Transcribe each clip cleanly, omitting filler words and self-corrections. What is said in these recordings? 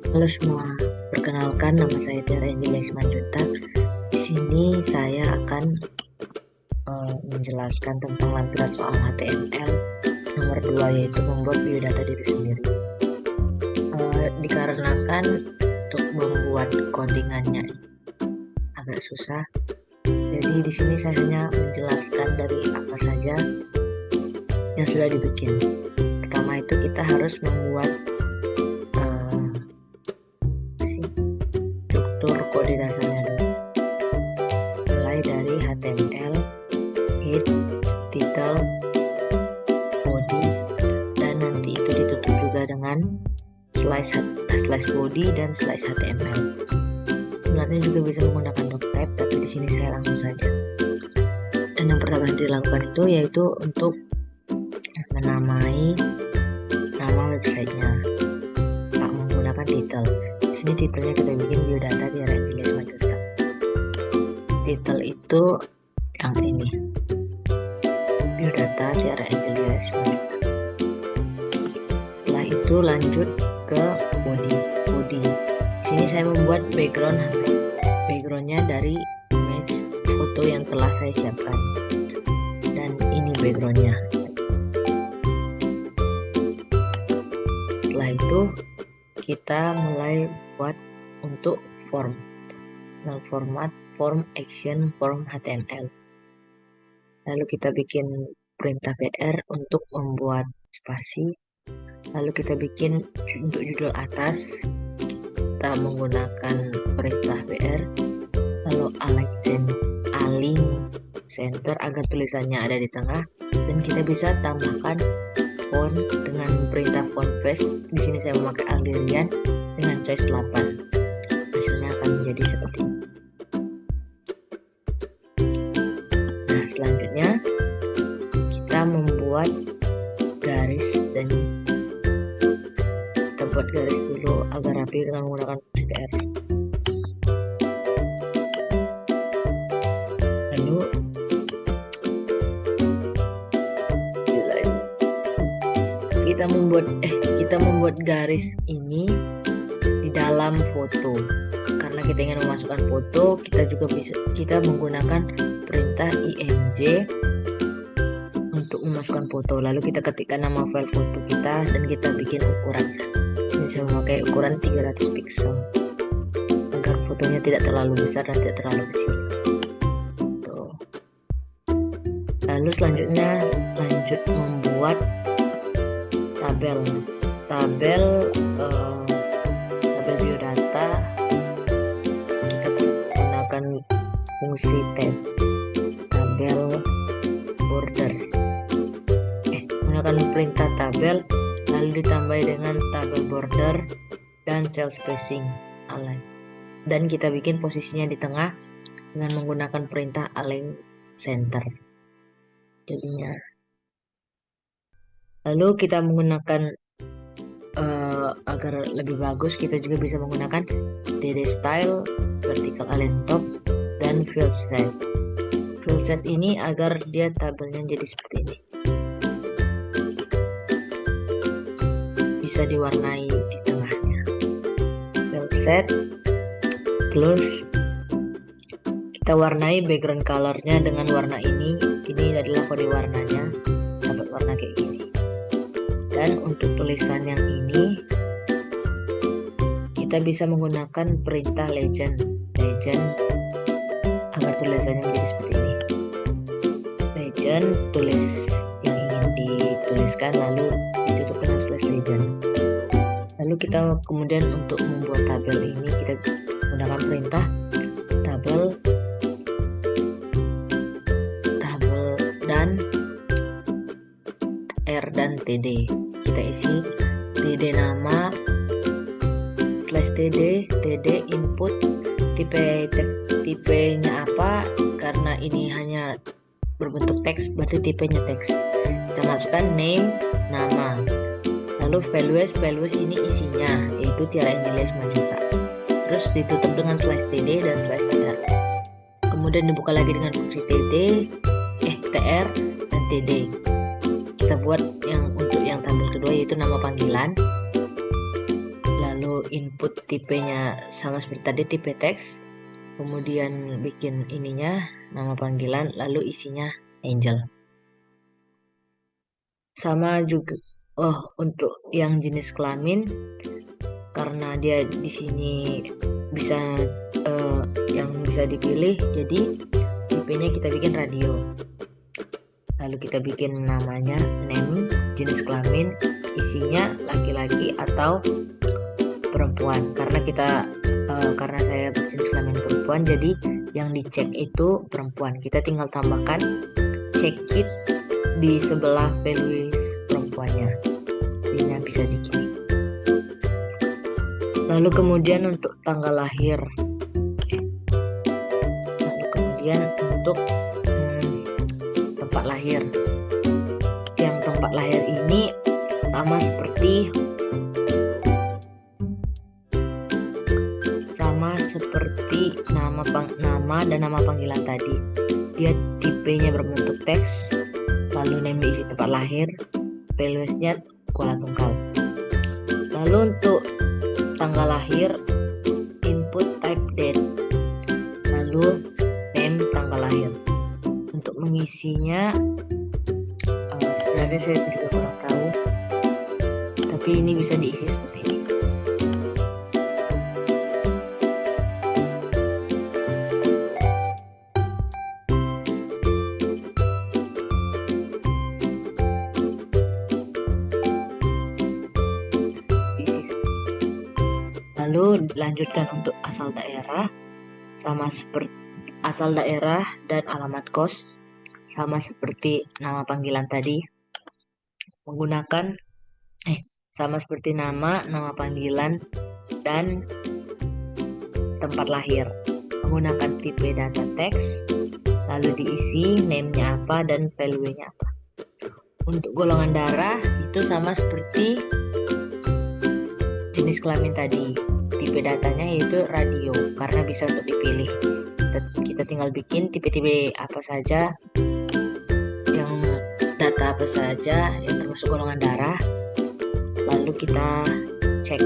Halo semua, perkenalkan nama saya Tiara Angelia Simanjuntak. Di sini saya akan menjelaskan tentang lampiran soal HTML nomor 2, yaitu membuat biodata diri sendiri. Dikarenakan untuk membuat codingannya agak susah, jadi di sini saya hanya menjelaskan dari apa saja yang sudah dibikin. Pertama itu kita harus membuat struktur kode dasarnya dulu, mulai dari HTML, head, title, body, dan nanti itu ditutup juga dengan slash body dan slash HTML. Sebenarnya juga bisa menggunakan doctype, tapi di sini saya langsung saja. Dan yang pertama yang dilakukan itu yaitu untuk menamai nama websitenya menggunakan title. Di sini titelnya kita bikin biodata Tiara Angelia Simanjuntak. Title itu yang ini, biodata Tiara Angelia Simanjuntak. Setelah itu lanjut ke body. Di sini saya membuat backgroundnya dari image foto yang telah saya siapkan, dan ini backgroundnya. Setelah itu kita mulai buat untuk form dengan format form action form HTML. Lalu kita bikin perintah PR untuk membuat spasi. Lalu kita bikin untuk judul atas, kita menggunakan perintah PR. Lalu align center agar tulisannya ada di tengah, dan kita bisa tambahkan font dengan perintah font face. Di sini saya memakai Algerian dengan size 8. Hasilnya akan menjadi seperti ini. Nah, selanjutnya kita membuat garis, dan kita buat garis dulu agar rapi dengan menggunakan CTR. Lalu kita membuat garis ini di dalam foto. Karena kita ingin memasukkan foto, kita menggunakan perintah img untuk memasukkan foto. Lalu kita ketikkan nama file foto kita dan kita bikin ukurannya. Ini saya memakai ukuran 300 pixel agar fotonya tidak terlalu besar dan tidak terlalu kecil. Tuh. Lalu selanjutnya lanjut membuat tabel biodata. Kita gunakan fungsi tabel border, menggunakan perintah tabel lalu ditambah dengan tabel border dan cell spacing align, dan kita bikin posisinya di tengah dengan menggunakan perintah align center jadinya. Lalu kita menggunakan agar lebih bagus, kita juga bisa menggunakan TD style, vertical align top, dan fill set. Fill set ini agar dia tabelnya jadi seperti ini, bisa diwarnai di tengahnya. Fill set, close. Kita warnai background colornya dengan warna ini. Ini adalah kode warnanya, dapat warna kayak gini. Dan untuk tulisan yang ini kita bisa menggunakan perintah legend agar tulisannya menjadi seperti ini. Legend, tulis yang ingin dituliskan lalu ditutup dengan slash legend. Lalu kita kemudian untuk membuat tabel ini kita menggunakan perintah tabel dan R dan TD. Kita isi TD nama slash TD input, tipenya apa, karena ini hanya berbentuk teks berarti tipenya teks. Kita masukkan name, nama, lalu values ini isinya yaitu Tiara Angelia Simanjuntak, terus ditutup dengan slash TD dan slash tr. Kemudian dibuka lagi dengan fungsi tr dan TD. Kita buat yang untuk yang tabel kedua yaitu nama panggilan, lalu lalu input tipenya sama seperti tadi, tipe teks, kemudian bikin ininya nama panggilan, lalu isinya Angel. Sama juga untuk yang jenis kelamin, karena dia di sini bisa yang bisa dipilih, jadi tipenya kita bikin radio. Lalu kita bikin namanya name, jenis kelamin, isinya laki-laki atau perempuan. Karena saya berjenis kelamin perempuan, jadi yang dicek itu perempuan. Kita tinggal tambahkan check it di sebelah values perempuannya. Ini bisa dikirim. Lalu kemudian untuk tanggal lahir. Lalu kemudian untuk tempat lahir. Yang tempat lahir ini sama seperti nama dan nama panggilan tadi. Dia tipenya berbentuk teks, lalu name diisi tempat lahir, values-nya kuala tunggal. Lalu untuk tanggal lahir, input type date, lalu name tanggal lahir. Untuk mengisinya sebenarnya saya juga kurang tahu, tapi ini bisa diisi seperti ini. Lalu lanjutkan untuk asal daerah, sama seperti asal daerah dan alamat kos, sama seperti nama panggilan tadi, menggunakan sama seperti nama panggilan dan tempat lahir, menggunakan tipe data teks, lalu diisi name-nya apa dan value-nya apa. Untuk golongan darah itu sama seperti jenis kelamin tadi, tipe datanya yaitu radio, karena bisa untuk dipilih. Kita tinggal bikin tipe-tipe apa saja, yang data apa saja yang termasuk golongan darah, lalu kita cek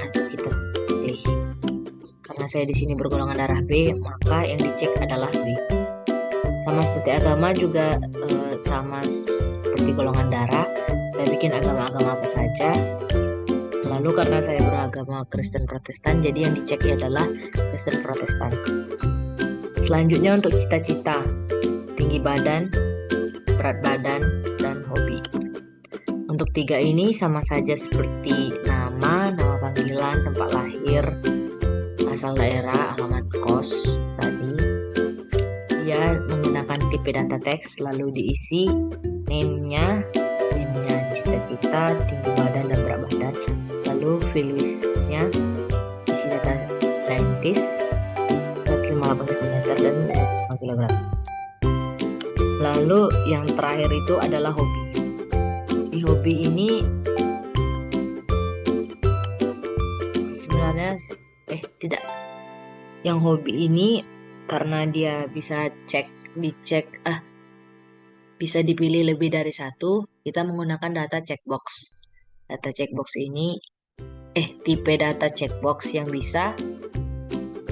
atau kita pilih. Karena saya di sini bergolongan darah B, maka yang dicek adalah B. Sama seperti agama juga sama seperti golongan darah, kita bikin agama-agama apa saja. Lalu karena saya beragama Kristen Protestan, jadi yang dicek adalah Kristen Protestan. Selanjutnya untuk cita-cita, tinggi badan, berat badan, dan hobi. Untuk 3 ini sama saja seperti nama panggilan, tempat lahir, asal daerah, alamat kos tadi. Dia menggunakan tipe data teks, lalu diisi name-nya cita-cita, tinggi badan, dan berat badan. Lalu values-nya isi data saintis 158 cm dan 5 kg. Lalu yang terakhir itu adalah hobi. Di hobi ini sebenarnya tidak. Yang hobi ini karena dia bisa bisa dipilih lebih dari satu, kita menggunakan data checkbox. Data checkbox ini tipe data checkbox yang bisa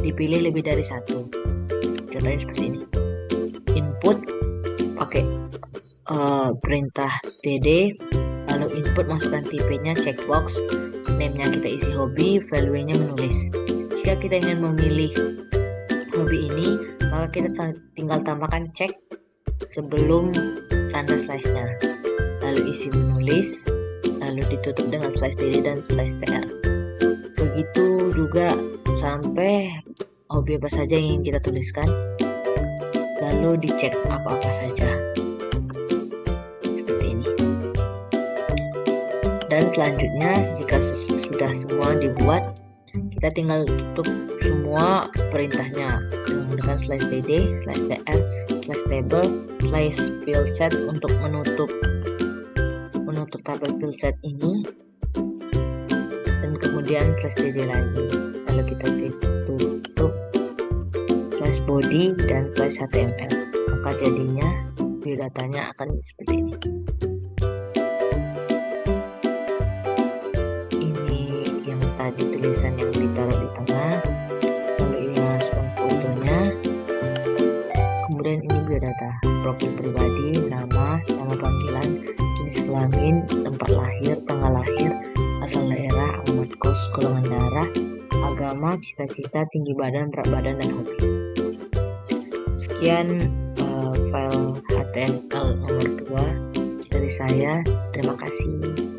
dipilih lebih dari satu. Contohnya seperti ini. Input pakai perintah td, lalu input masukkan tipenya checkbox, name-nya kita isi hobi, value-nya menulis. Jika kita ingin memilih hobi ini, maka kita tinggal tambahkan check sebelum tanda slash-nya, lalu isi menulis, lalu ditutup dengan slash td dan slash tr. Begitu juga sampai hobi apa saja yang ingin kita tuliskan, lalu dicek apa-apa saja seperti ini. Dan selanjutnya jika sudah semua dibuat, kita tinggal tutup semua perintahnya dengan menggunakan slash td, slash tr, slash table, slash fill set untuk menutup tabel fill set ini, dan kemudian slash td lagi, lalu kita tutup slash body dan slash html, maka jadinya biodatanya akan seperti ini. Ini yang tadi tulis tulisan yang ditaruh di tengah, lalu ini masukkan fotonya, kemudian ini biodata, profil pribadi, nama panggilan, jenis kelamin, tempat lahir, tanggal lahir, asal daerah, alamat kos, golongan darah, agama, cita-cita, tinggi badan, berat badan, dan hobi. Sekian file HTML nomor 2 dari saya. Terima kasih.